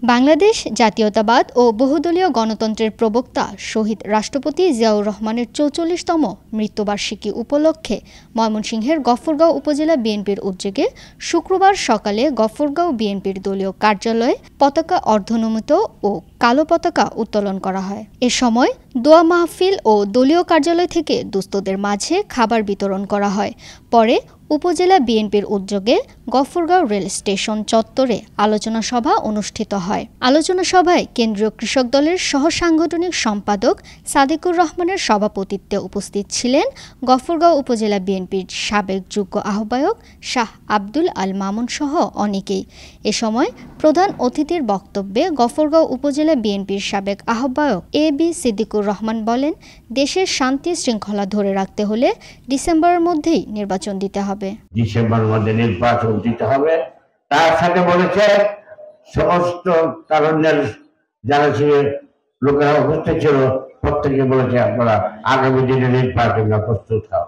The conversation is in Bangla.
বাংলাদেশ জাতীয়তাবাদ ও বহুদলীয় গণতন্ত্রের প্রবক্তা শহীদ রাষ্ট্রপতি জিয়াউর রহমানের ৪৪তম মৃত্যুবার্ষিকী উপলক্ষে ময়মনসিংহের গফরগাঁও উপজেলা বিএনপির উদ্যোগে শুক্রবার সকালে গফরগাঁও বিএনপির দলীয় কার্যালয়ে পতাকা অর্ধনমিত ও কালো পতাকা উত্তোলন করা হয়। এ সময় দোয়া মাহফিল ও দলীয় কার্যালয় থেকে দুস্থদের মাঝে খাবার বিতরণ করা হয়। পরে উপজেলা বিএনপির উদ্যোগে গফরগাঁও রেল স্টেশন চত্বরে আলোচনা সভা অনুষ্ঠিত হয়। আলোচনা সভায় কেন্দ্রীয় কৃষক দলের সহসাংগঠনিক সম্পাদক সাদিকুর রহমানের সভাপতিত্বে উপস্থিত ছিলেন গফরগাঁও উপজেলা বিএনপির সাবেক যুগ্ম আহ্বায়ক শাহ আব্দুল আল মামুন সহ অনেকেই। এ সময় প্রধান অতিথির বক্তব্যে গফরগাঁও উপজেলা বিএনপির সাবেক আহ্বায়ক এবি সিদ্দিকুর রহমান বলেন, দেশের শান্তি শৃঙ্খলা ধরে রাখতে হলে ডিসেম্বরের মধ্যেই নির্বাচন দিতে হবে। ডিসেম্বরের মধ্যে নির্বাচন দিতে হবে। তার সাথে বলেছে সমস্ত তারুণ্যের যারা ছিল লোকেরা উপস্থিত ছিল প্রত্যেকে বলেছে আপনারা আগামী দিনে নির্বাচনে প্রস্তুত হও।